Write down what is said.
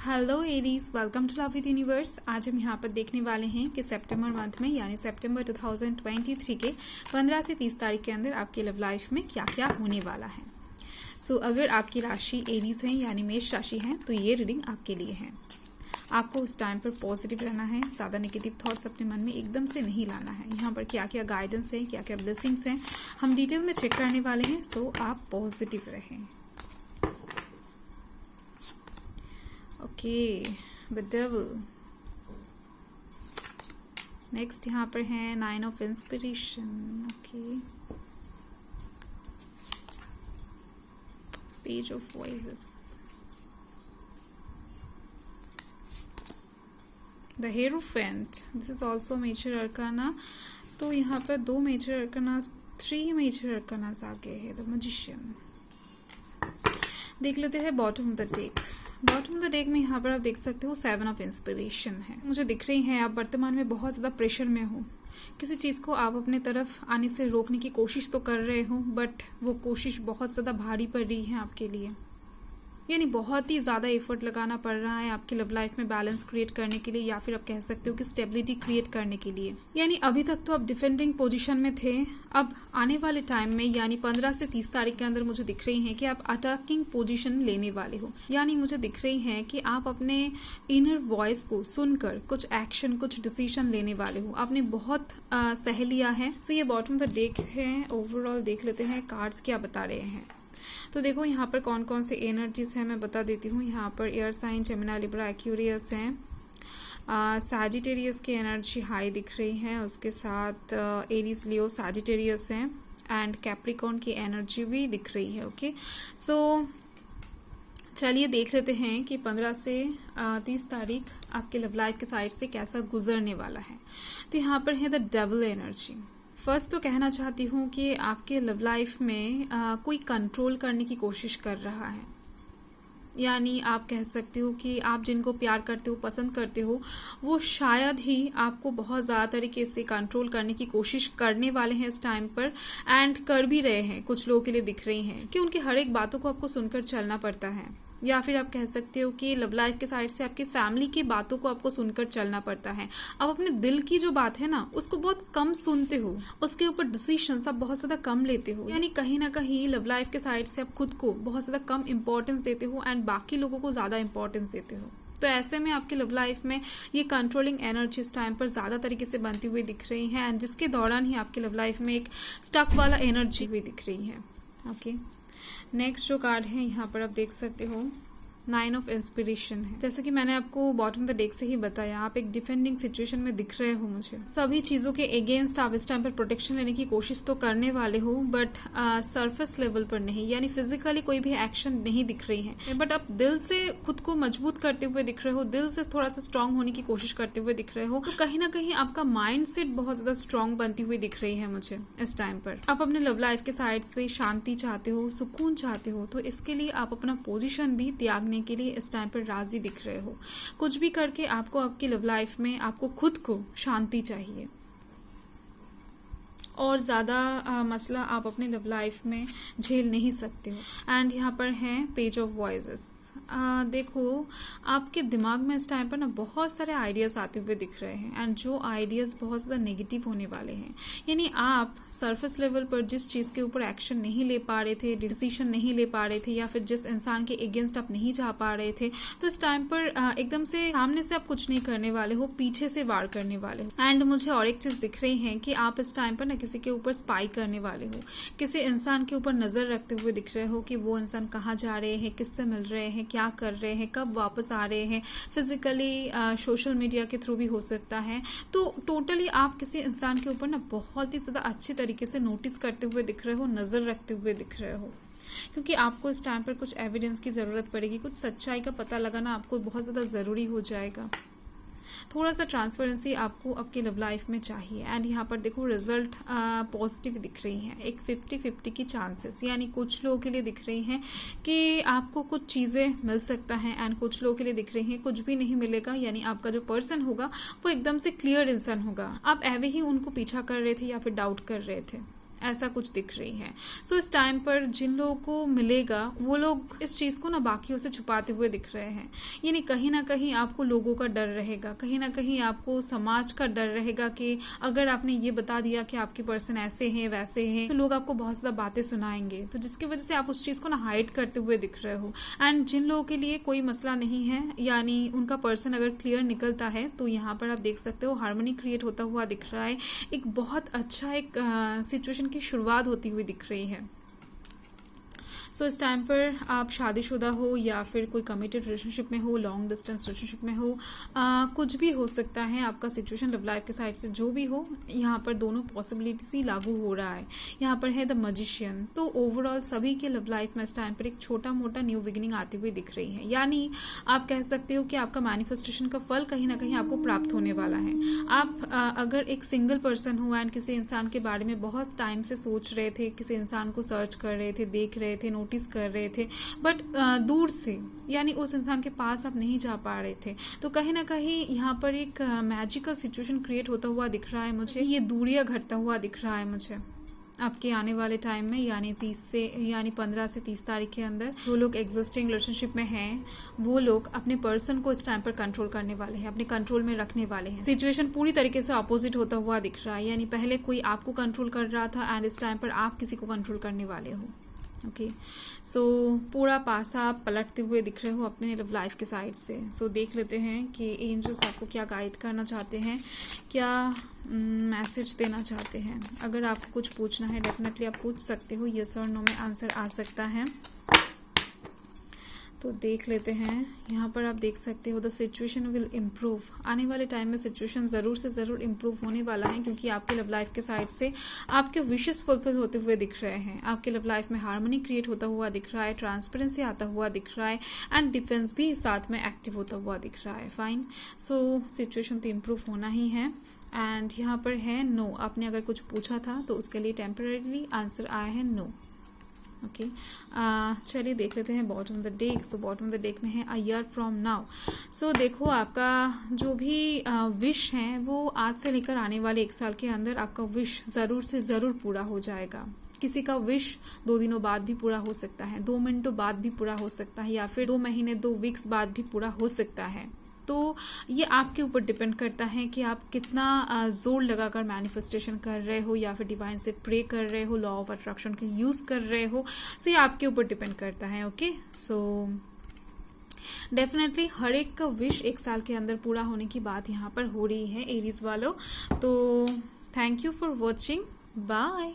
Hello Aries, welcome to love with universe. आज हम यहाँ पर देखने वाले हैं कि सितंबर मंथ में यानी सितंबर 2023 के 15 से 30 तारीख के अंदर आपके लव लाइफ में क्या क्या होने वाला है। अगर आपकी राशि एरीज है यानी मेष राशि है तो ये रीडिंग आपके लिए है। आपको उस टाइम पर पॉजिटिव रहना है, ज़्यादा नेगेटिव थॉट्स अपने मन में एकदम से नहीं लाना है। यहाँ पर क्या क्या गाइडेंस है, क्या क्या ब्लेसिंग्स हैं, हम डिटेल में चेक करने वाले हैं। आप पॉजिटिव रहें। Okay, the devil. नेक्स्ट यहाँ पर है 9 of inspiration. Okay, page of voices, the Hierophant. This is also major arcana. तो यहाँ पर 2 मेजर अर्कानास, 3 मेजर अर्कानास आ गए हैं। The magician. देख लेते हैं bottom of the deck. Bottom of the deck में यहाँ पर आप देख सकते हो 7 ऑफ इंस्पिरेशन है। मुझे दिख रही है आप वर्तमान में बहुत ज़्यादा प्रेशर में हो। किसी चीज़ को आप अपने तरफ आने से रोकने की कोशिश तो कर रहे हो, बट वो कोशिश बहुत ज़्यादा भारी पड़ रही है आपके लिए। यानी बहुत ही ज़्यादा एफर्ट लगाना पड़ रहा है आपकी लव लाइफ में बैलेंस क्रिएट करने के लिए, या फिर आप कह सकते हो कि स्टेबिलिटी क्रिएट करने के लिए। यानी अभी तक तो आप डिफेंडिंग पोजीशन में थे, अब आने वाले टाइम में यानी 15 से 30 तारीख के अंदर मुझे दिख रही है कि आप अटैकिंग पोजीशन लेने वाले हो। यानी मुझे दिख रही है कि आप अपने इनर वॉइस को सुनकर कुछ एक्शन, कुछ डिसीजन लेने वाले हो। आपने बहुत सह लिया है। ये बॉटम द डेक है। ओवरऑल देख लेते हैं कार्ड्स क्या बता रहे हैं। तो देखो यहाँ पर कौन कौन से एनर्जीज हैं मैं बता देती हूँ। यहाँ पर air sign, Gemini, Libra, Aquarius हैं। सैजिटेरियस की एनर्जी हाई दिख रही है, उसके साथ एरीज, लियो, सैजिटेरियस हैं एंड कैप्रिकॉर्न की एनर्जी भी दिख रही है। ओके, चलिए देख लेते हैं कि 15 से 30 तारीख आपके लव लाइफ के साइड से कैसा गुजरने वाला है। तो यहाँ पर है द डबल एनर्जी। फर्स्ट तो कहना चाहती हूँ कि आपके लव लाइफ में कोई कंट्रोल करने की कोशिश कर रहा है। यानी आप कह सकते हो कि आप जिनको प्यार करते हो, पसंद करते हो, वो शायद ही आपको बहुत ज़्यादा तरीके से कंट्रोल करने की कोशिश करने वाले हैं इस टाइम पर, एंड कर भी रहे हैं। कुछ लोगों के लिए दिख रही हैं कि उनकी हर एक बातों को आपको सुनकर चलना पड़ता है, या फिर आप कह सकते हो कि लव लाइफ के साइड से आपकी फैमिली की बातों को आपको सुनकर चलना पड़ता है। आप अपने दिल की जो बात है ना उसको बहुत कम सुनते हो, उसके ऊपर डिसीजंस आप बहुत ज्यादा कम लेते हो। यानी कहीं ना कहीं लव लाइफ के साइड से आप खुद को बहुत ज्यादा कम इंपॉर्टेंस देते हो एंड बाकी लोगों को ज्यादा इंपॉर्टेंस देते हो। तो ऐसे में आपकी लव लाइफ में ये कंट्रोलिंग एनर्जी इस टाइम पर ज्यादा तरीके से बनती हुई दिख रही है, एंड जिसके दौरान ही आपकी लव लाइफ में एक स्टक वाला एनर्जी भी दिख रही है। ओके, नेक्स्ट जो कार्ड है यहाँ पर आप देख सकते हो 9 ऑफ इंस्पिरेशन है। जैसे कि मैंने आपको बॉटम द डेक से ही बताया, आप एक डिफेंडिंग सिचुएशन में दिख रहे हो। मुझे सभी चीजों के अगेंस्ट आप इस टाइम पर प्रोटेक्शन लेने की कोशिश तो करने वाले हो, बट सरफेस लेवल पर नहीं, यानी फिजिकली कोई भी एक्शन नहीं दिख रही है, बट आप दिल से खुद को मजबूत करते हुए दिख रहे हो, दिल से थोड़ा सा स्ट्रांग होने की कोशिश करते हुए दिख रहे हो। तो कहीं ना कहीं आपका माइंड सेट बहुत ज्यादा स्ट्रांग बनती हुई दिख रही है मुझे इस टाइम पर। आप अपने लव लाइफ के साइड से शांति चाहते हो, सुकून चाहते हो, तो इसके लिए आप अपना पोजिशन भी त्यागने के लिए इस टाइम पर राजी दिख रहे हो। कुछ भी करके आपको आपकी लव लाइफ में आपको खुद को शांति चाहिए, और ज़्यादा मसला आप अपने लव लाइफ में झेल नहीं सकते हो। एंड यहाँ पर है पेज ऑफ वॉइसेस। देखो आपके दिमाग में इस टाइम पर ना बहुत सारे आइडियाज आते हुए दिख रहे हैं, एंड जो आइडियाज बहुत ज़्यादा नेगेटिव होने वाले हैं। यानी आप सरफेस लेवल पर जिस चीज़ के ऊपर एक्शन नहीं ले पा रहे थे, डिसीजन नहीं ले पा रहे थे, या फिर जिस इंसान के अगेंस्ट आप नहीं जा पा रहे थे, तो इस टाइम पर एकदम से सामने से आप कुछ नहीं करने वाले हो, पीछे से वार करने वाले हो। एंड मुझे और एक चीज़ दिख रही है कि आप इस टाइम पर ना किसी के ऊपर स्पाई करने वाले हो, किसी इंसान के ऊपर नजर रखते हुए दिख रहे हो कि वो इंसान कहाँ जा रहे हैं, किससे मिल रहे हैं, क्या कर रहे हैं, कब वापस आ रहे हैं। फिजिकली, सोशल मीडिया के थ्रू भी हो सकता है। तो टोटली आप किसी इंसान के ऊपर ना बहुत ही ज्यादा अच्छे तरीके से नोटिस करते हुए दिख रहे हो, नजर रखते हुए दिख रहे हो, क्योंकि आपको इस टाइम पर कुछ एविडेंस की जरूरत पड़ेगी, कुछ सच्चाई का पता लगाना आपको बहुत ज्यादा जरूरी हो जाएगा। थोड़ा सा ट्रांसपेरेंसी आपको आपकी लव लाइफ में चाहिए। एंड यहाँ पर देखो रिजल्ट पॉजिटिव दिख रही हैं, एक 50-50 की चांसेस। यानी कुछ लोगों के लिए दिख रही हैं कि आपको कुछ चीज़ें मिल सकता है, एंड कुछ लोगों के लिए दिख रही हैं कुछ भी नहीं मिलेगा। यानी आपका जो पर्सन होगा वो एकदम से क्लियर इंसान होगा, आप ऐवे ही उनको पीछा कर रहे थे या फिर डाउट कर रहे थे। ऐसा कुछ दिख रही है। सो इस टाइम पर जिन लोगों को मिलेगा वो लोग इस चीज़ को ना बाकियों से छुपाते हुए दिख रहे हैं। यानी कहीं ना कहीं आपको लोगों का डर रहेगा, कहीं ना कहीं आपको समाज का डर रहेगा कि अगर आपने ये बता दिया कि आपके पर्सन ऐसे हैं वैसे हैं तो लोग आपको बहुत ज़्यादा बातें सुनाएंगे, तो जिसकी वजह से आप उस चीज़ को ना हाइड करते हुए दिख रहे हो। एंड जिन लोगों के लिए कोई मसला नहीं है, यानी उनका पर्सन अगर क्लियर निकलता है, तो यहाँ पर आप देख सकते हो हार्मनी क्रिएट होता हुआ दिख रहा है। एक बहुत अच्छा एक सिचुएशन की शुरुआत होती हुई दिख रही है। सो इस टाइम पर आप शादीशुदा हो या फिर कोई कमिटेड रिलेशनशिप में हो, लॉन्ग डिस्टेंस रिलेशनशिप में हो, कुछ भी हो सकता है आपका सिचुएशन लव लाइफ के साइड से जो भी हो, यहाँ पर दोनों पॉसिबिलिटीज ही लागू हो रहा है। यहाँ पर है द मैजिशियन। तो ओवरऑल सभी के लव लाइफ में इस टाइम पर एक छोटा मोटा न्यू बिगिनिंग आती हुई दिख रही है। यानी आप कह सकते हो कि आपका मैनिफेस्टेशन का फल कहीं ना कहीं आपको प्राप्त होने वाला है। आप अगर एक सिंगल पर्सन हो एंड किसी इंसान के बारे में बहुत टाइम से सोच रहे थे, किसी इंसान को सर्च कर रहे थे, देख रहे थे, नोटिस कर रहे थे, बट दूर से, यानी उस इंसान के पास आप नहीं जा पा रहे थे, तो कहीं ना कहीं यहाँ पर एक मैजिकल सिचुएशन क्रिएट होता हुआ दिख रहा है मुझे। ये दूरियां घटता हुआ दिख रहा है मुझे आपके आने वाले टाइम में, यानी 15 से 30 तारीख के अंदर जो लोग एग्जिस्टिंग रिलेशनशिप में हैं वो लोग अपने पर्सन को इस टाइम पर कंट्रोल करने वाले हैं, अपने कंट्रोल में रखने वाले हैं। सिचुएशन पूरी तरीके से अपोजिट होता हुआ दिख रहा है, यानी पहले कोई आपको कंट्रोल कर रहा था एंड इस टाइम पर आप किसी को कंट्रोल करने वाले हो। ओके, सो पूरा पासा आप पलटते हुए दिख रहे हो अपने लव लाइफ के साइड से। सो देख लेते हैं कि एंजल्स आपको क्या गाइड करना चाहते हैं, क्या मैसेज देना चाहते हैं। अगर आपको कुछ पूछना है डेफिनेटली आप पूछ सकते हो, यस और नो में आंसर आ सकता है। तो देख लेते हैं। यहाँ पर आप देख सकते हो द सिचुएशन विल इम्प्रूव। आने वाले टाइम में सिचुएशन ज़रूर से ज़रूर इम्प्रूव होने वाला है, क्योंकि आपके लव लाइफ के साइड से आपके विशेस फुलफिल होते हुए दिख रहे हैं। आपके लव लाइफ में हार्मनी क्रिएट होता हुआ दिख रहा है, ट्रांसपेरेंसी आता हुआ दिख रहा है एंड डिफेंस भी साथ में एक्टिव होता हुआ दिख रहा है। फाइन, सो सिचुएशन तो इम्प्रूव होना ही है। एंड यहाँ पर है नो। आपने अगर कुछ पूछा था तो उसके लिए टेम्परेरीली आंसर आया है नो। ओके, चलिए देख लेते हैं bottom of the deck. So bottom of the deck में है अ ईयर फ्रॉम नाउ। सो देखो आपका जो भी विश है वो आज से लेकर आने वाले 1 साल के अंदर आपका विश ज़रूर से ज़रूर पूरा हो जाएगा। किसी का विश 2 दिनों बाद भी पूरा हो सकता है, 2 मिनटों बाद भी पूरा हो सकता है, या फिर 2 महीने 2 वीक्स बाद भी पूरा हो सकता है। तो ये आपके ऊपर डिपेंड करता है कि आप कितना जोर लगाकर मैनिफेस्टेशन कर रहे हो, या फिर डिवाइन से प्रे कर रहे हो, लॉ ऑफ अट्रैक्शन का यूज़ कर रहे हो। सो ये आपके ऊपर डिपेंड करता है। ओके, सो डेफिनेटली हर एक का विश 1 साल के अंदर पूरा होने की बात यहाँ पर हो रही है एरीज वालों। तो thank you for watching, bye.